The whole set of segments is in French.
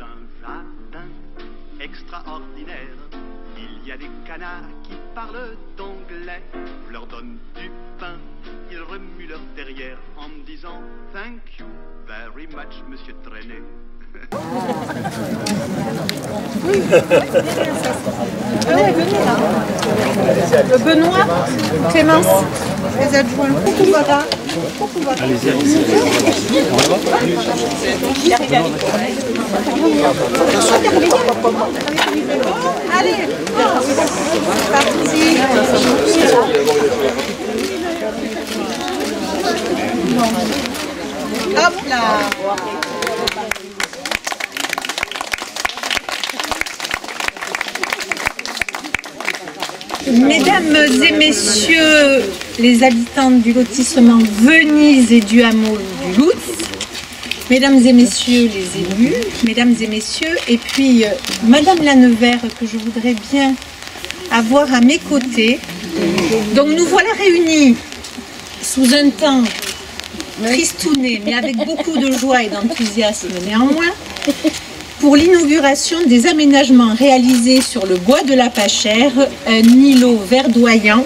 un jardin extraordinaire. Il y a des canards qui parlent anglais. Je leur donne du pain, ils remuent leur derrière en me disant thank you very much, monsieur Trenet. Le Benoît, Clémence, les adjoints, coucou voilà. Allez-y, allez, c'est parti. Hop là. Mesdames et messieurs les habitants du lotissement Venise et du hameau du Loutz, mesdames et messieurs les élus, mesdames et messieurs, et puis madame la Nevers que je voudrais bien avoir à mes côtés. Donc nous voilà réunis sous un temps tristouné, mais avec beaucoup de joie et d'enthousiasme néanmoins, pour l'inauguration des aménagements réalisés sur le bois de la Pachère, un îlot verdoyant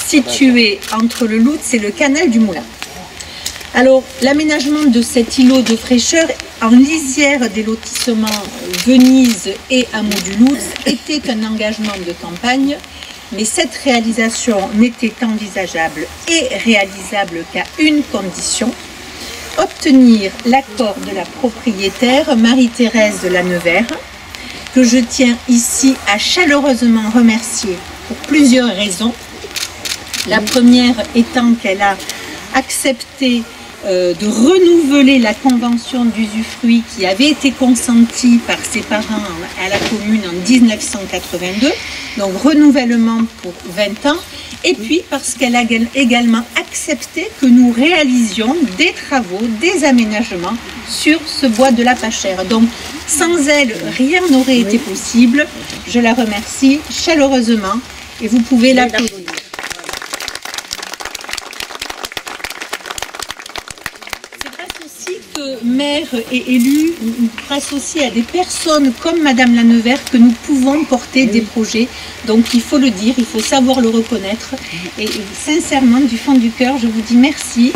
situé entre le Loutz et le canal du Moulin. Alors, l'aménagement de cet îlot de fraîcheur en lisière des lotissements Venise et hameau du Loutz était un engagement de campagne, mais cette réalisation n'était envisageable et réalisable qu'à une condition: obtenir l'accord de la propriétaire Marie-Thérèse de la Nevers, que je tiens ici à chaleureusement remercier pour plusieurs raisons. La première étant qu'elle a accepté de renouveler la convention d'usufruit qui avait été consentie par ses parents à la commune en 1982, donc renouvellement pour 20 ans, et puis parce qu'elle a également accepté que nous réalisions des travaux, des aménagements sur ce bois de la Pachère. Donc sans elle, rien n'aurait été possible. Je la remercie chaleureusement et vous pouvez l'applaudir. Maires et élus, grâce aussi à des personnes comme Madame la Nevers, que nous pouvons porter des projets. Donc il faut le dire, il faut savoir le reconnaître. Et sincèrement, du fond du cœur, je vous dis merci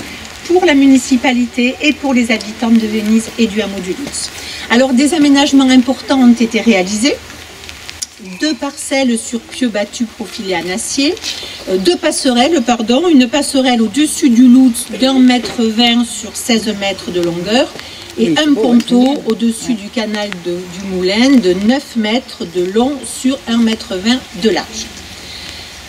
pour la municipalité et pour les habitants de Venise et du hameau du Loutz. Alors des aménagements importants ont été réalisés. 2 parcelles sur pieux battus profilés en acier, 2 passerelles, une passerelle au-dessus du Loutz d'1,20 m sur 16 mètres de longueur et un ponton au-dessus du canal du Moulin de 9 mètres de long sur 1,20 m de large.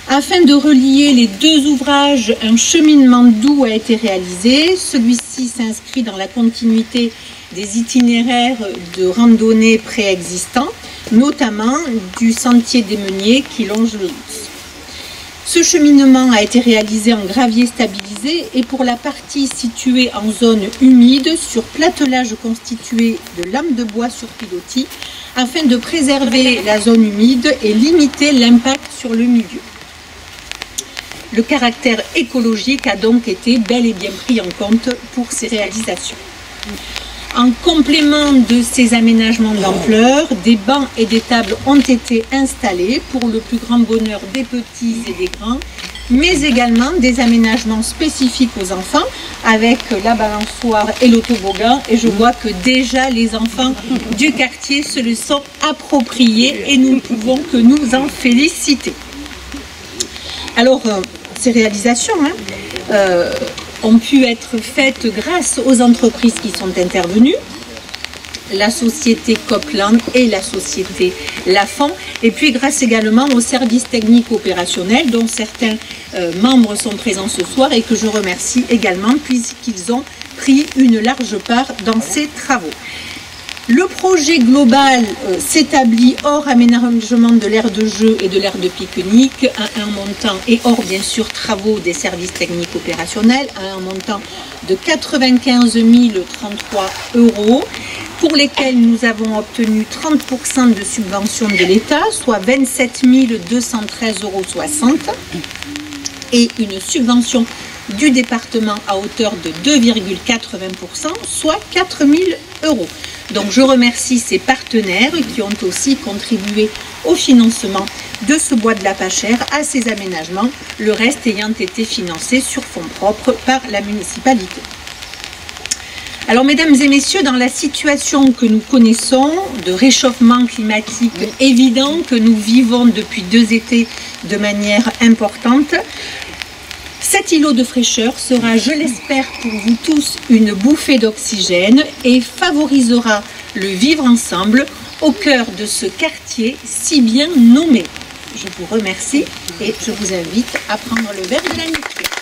Afin de relier les 2 ouvrages, un cheminement doux a été réalisé. Celui-ci s'inscrit dans la continuité des itinéraires de randonnée préexistants, notamment du sentier des Meuniers qui longe le Loutz. Ce cheminement a été réalisé en gravier stabilisé et pour la partie située en zone humide sur platelage constitué de lames de bois sur pilotis afin de préserver la zone humide et limiter l'impact sur le milieu. Le caractère écologique a donc été bel et bien pris en compte pour ces réalisations. En complément de ces aménagements d'ampleur, des bancs et des tables ont été installés pour le plus grand bonheur des petits et des grands, mais également des aménagements spécifiques aux enfants avec la balançoire et l'autoboggan. Et je vois que déjà les enfants du quartier se le sont appropriés et nous ne pouvons que nous en féliciter. Alors, ces réalisations ont pu être faites grâce aux entreprises qui sont intervenues, la société Copland et la société Lafont, et puis grâce également aux services techniques opérationnels dont certains membres sont présents ce soir et que je remercie également puisqu'ils ont pris une large part dans ces travaux. Le projet global s'établit hors aménagement de l'aire de jeu et de l'aire de pique-nique à un montant, et hors bien sûr travaux des services techniques opérationnels, à un montant de 95 033 €, pour lesquels nous avons obtenu 30% de subvention de l'État, soit 27 213,60 € et une subvention du département à hauteur de 2,80%, soit 4 000 €. Donc je remercie ces partenaires qui ont aussi contribué au financement de ce bois de la Pachère, à ces aménagements, le reste ayant été financé sur fonds propres par la municipalité. Alors mesdames et messieurs, dans la situation que nous connaissons, de réchauffement climatique évident que nous vivons depuis 2 étés de manière importante, cet îlot de fraîcheur sera, je l'espère pour vous tous, une bouffée d'oxygène et favorisera le vivre ensemble au cœur de ce quartier si bien nommé. Je vous remercie et je vous invite à prendre le verre de l'amitié.